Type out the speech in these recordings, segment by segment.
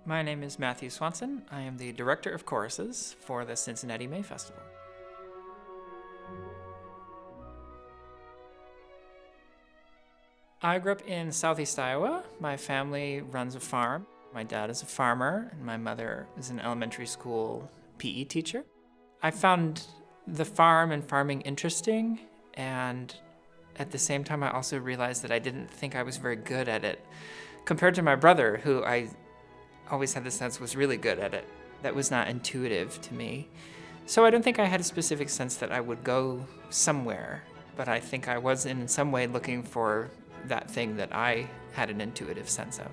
My name is Matthew Swanson. I am the Director of Choruses for the Cincinnati May Festival. I grew up in southeast Iowa. My family runs a farm. My dad is a farmer, and my mother is an elementary school PE teacher. I found the farm and farming interesting, and at the same time, I also realized that I didn't think I was very good at it compared to my brother, who I always had the sense was really good at it. That was not intuitive to me. So I don't think I had a specific sense that I would go somewhere, but I think I was in some way looking for that thing that I had an intuitive sense of.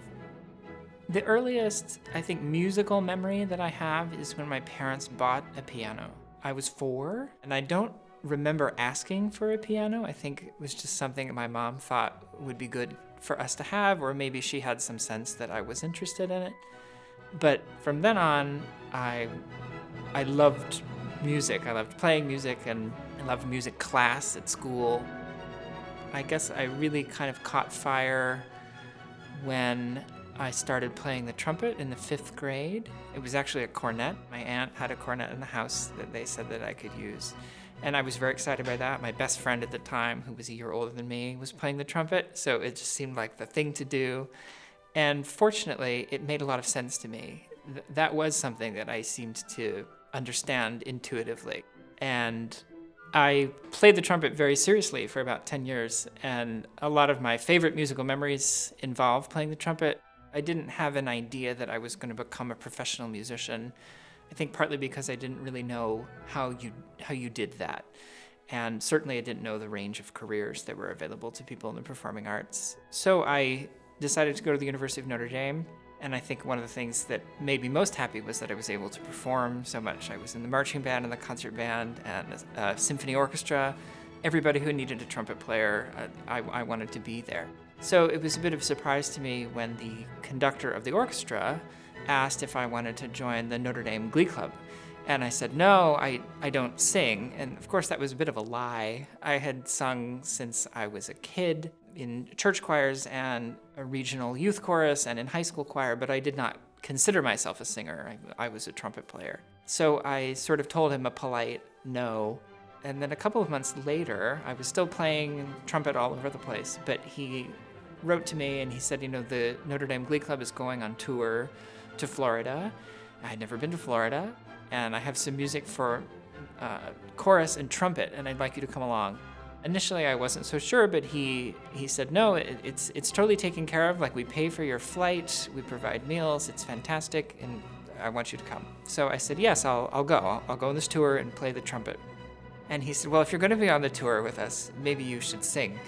The earliest, I think, musical memory that I have is when my parents bought a piano. I was 4, and I don't remember asking for a piano. I think it was just something my mom thought would be good for us to have, or maybe she had some sense that I was interested in it. But from then on, I loved music. I loved playing music, and I loved music class at school. I guess I really kind of caught fire when I started playing the trumpet in the 5th grade. It was actually a cornet. My aunt had a cornet in the house that they said that I could use. And I was very excited by that. My best friend at the time, who was a year older than me, was playing the trumpet, so it just seemed like the thing to do. And fortunately, it made a lot of sense to me. That was something that I seemed to understand intuitively. And I played the trumpet very seriously for about 10 years, and a lot of my favorite musical memories involve playing the trumpet. I didn't have an idea that I was going to become a professional musician. I think partly because I didn't really know how you did that. And certainly I didn't know the range of careers that were available to people in the performing arts. So I decided to go to the University of Notre Dame. And I think one of the things that made me most happy was that I was able to perform so much. I was in the marching band and the concert band and a symphony orchestra. Everybody who needed a trumpet player, I wanted to be there. So it was a bit of a surprise to me when the conductor of the orchestra asked if I wanted to join the Notre Dame Glee Club. And I said, no, I don't sing. And of course, that was a bit of a lie. I had sung since I was a kid in church choirs and a regional youth chorus and in high school choir, but I did not consider myself a singer. I was a trumpet player. So I sort of told him a polite no. And then a couple of months later, I was still playing trumpet all over the place, but he wrote to me and he said, the Notre Dame Glee Club is going on tour to Florida. I had never been to Florida, and I have some music for chorus and trumpet, and I'd like you to come along. Initially, I wasn't so sure, but he said, no, it's totally taken care of. Like, we pay for your flight, we provide meals, it's fantastic, and I want you to come. So I said, yes, I'll go. I'll go on this tour and play the trumpet. And he said, well, if you're going to be on the tour with us, maybe you should sing.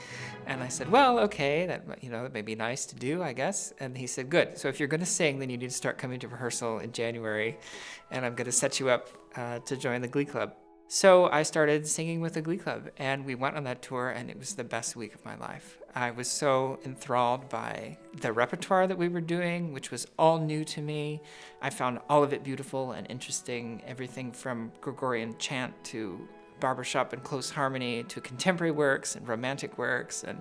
And I said, well, okay, that may be nice to do, I guess. And he said, good. So if you're going to sing, then you need to start coming to rehearsal in January, and I'm going to set you up to join the Glee Club. So I started singing with the Glee Club, and we went on that tour, and it was the best week of my life. I was so enthralled by the repertoire that we were doing, which was all new to me. I found all of it beautiful and interesting, everything from Gregorian chant to barbershop and close harmony to contemporary works and romantic works, and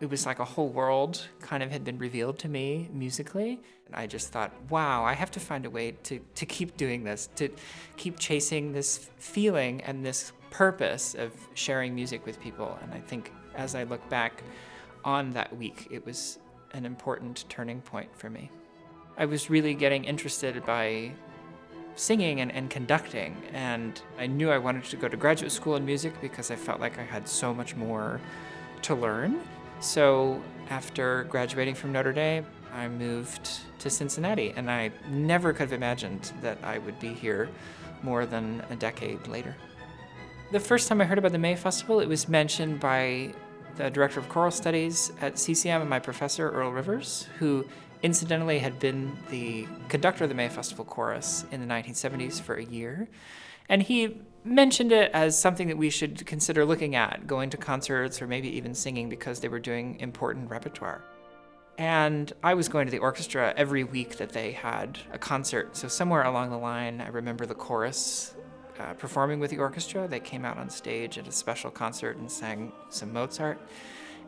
it was like a whole world kind of had been revealed to me musically. And I just thought, wow, I have to find a way to keep doing this, to keep chasing this feeling and this purpose of sharing music with people. And I think as I look back on that week, it was an important turning point for me. I was really getting interested by singing and conducting, and I knew I wanted to go to graduate school in music because I felt like I had so much more to learn. So after graduating from Notre Dame, I moved to Cincinnati, and I never could have imagined that I would be here more than a decade later. The first time I heard about the May Festival, it was mentioned by the director of choral studies at CCM and my professor, Earl Rivers, who incidentally had been the conductor of the May Festival chorus in the 1970s for a year. And he mentioned it as something that we should consider looking at, going to concerts or maybe even singing because they were doing important repertoire. And I was going to the orchestra every week that they had a concert. So somewhere along the line, I remember the chorus performing with the orchestra. They came out on stage at a special concert and sang some Mozart.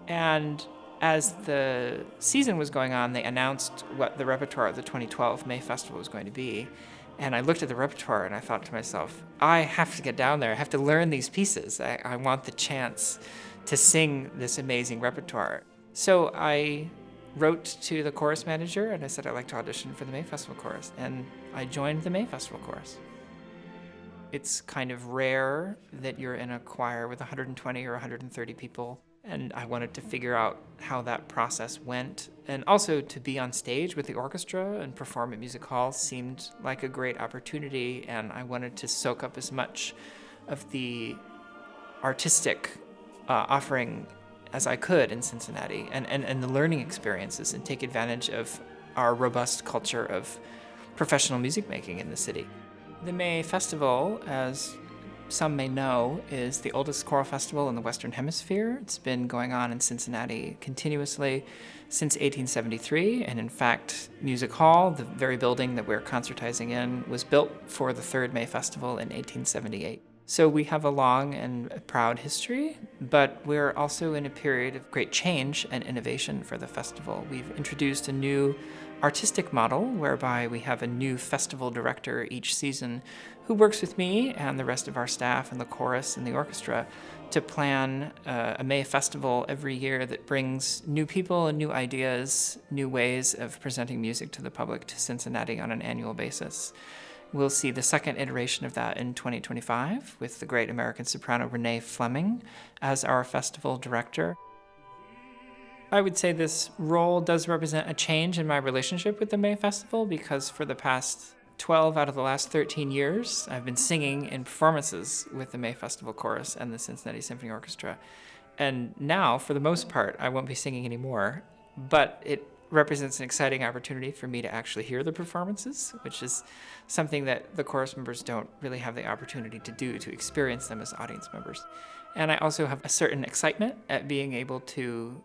And As the season was going on, they announced what the repertoire of the 2012 May Festival was going to be. And I looked at the repertoire and I thought to myself, I have to get down there. I have to learn these pieces. I want the chance to sing this amazing repertoire. So I wrote to the chorus manager and I said I'd like to audition for the May Festival chorus. And I joined the May Festival chorus. It's kind of rare that you're in a choir with 120 or 130 people. And I wanted to figure out how that process went. And also to be on stage with the orchestra and perform at Music Hall seemed like a great opportunity. And I wanted to soak up as much of the artistic offering as I could in Cincinnati and the learning experiences and take advantage of our robust culture of professional music making in the city. The May Festival, as some may know, is the oldest choral festival in the Western Hemisphere. It's been going on in Cincinnati continuously since 1873, and in fact, Music Hall, the very building that we're concertizing in, was built for the third May Festival in 1878. So we have a long and proud history, but we're also in a period of great change and innovation for the festival. We've introduced a new artistic model whereby we have a new festival director each season who works with me and the rest of our staff and the chorus and the orchestra to plan a May Festival every year that brings new people and new ideas, new ways of presenting music to the public to Cincinnati on an annual basis. We'll see the second iteration of that in 2025 with the great American soprano Renee Fleming as our festival director. I would say this role does represent a change in my relationship with the May Festival because for the past 12 out of the last 13 years, I've been singing in performances with the May Festival Chorus and the Cincinnati Symphony Orchestra. And now, for the most part, I won't be singing anymore, but it represents an exciting opportunity for me to actually hear the performances, which is something that the chorus members don't really have the opportunity to do, to experience them as audience members. And I also have a certain excitement at being able to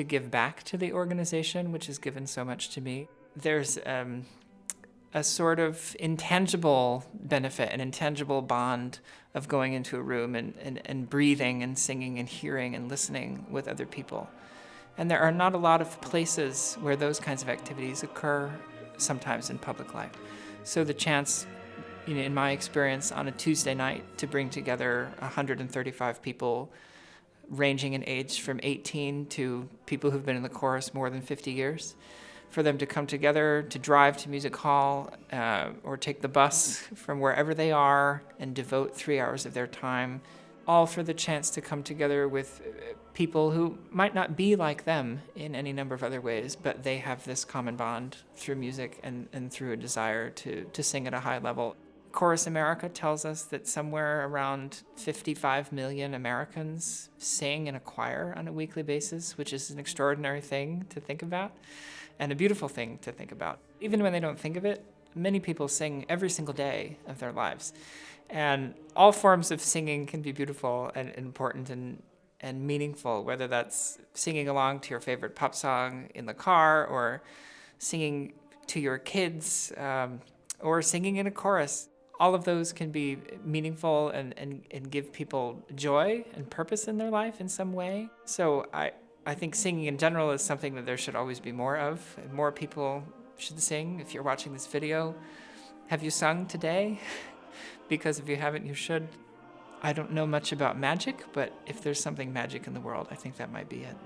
give back to the organization, which has given so much to me. There's a sort of intangible benefit, an intangible bond of going into a room and breathing and singing and hearing and listening with other people. And there are not a lot of places where those kinds of activities occur sometimes in public life. So the chance, in my experience, on a Tuesday night to bring together 135 people ranging in age from 18 to people who've been in the chorus more than 50 years, for them to come together, to drive to Music Hall or take the bus from wherever they are and devote 3 hours of their time, all for the chance to come together with people who might not be like them in any number of other ways, but they have this common bond through music and through a desire to sing at a high level. Chorus America tells us that somewhere around 55 million Americans sing in a choir on a weekly basis, which is an extraordinary thing to think about and a beautiful thing to think about. Even when they don't think of it, many people sing every single day of their lives. And all forms of singing can be beautiful and important and meaningful, whether that's singing along to your favorite pop song in the car or singing to your kids or singing in a chorus. All of those can be meaningful and give people joy and purpose in their life in some way. So I think singing in general is something that there should always be more of. And more people should sing. If you're watching this video, have you sung today? Because if you haven't, you should. I don't know much about magic, but if there's something magic in the world, I think that might be it.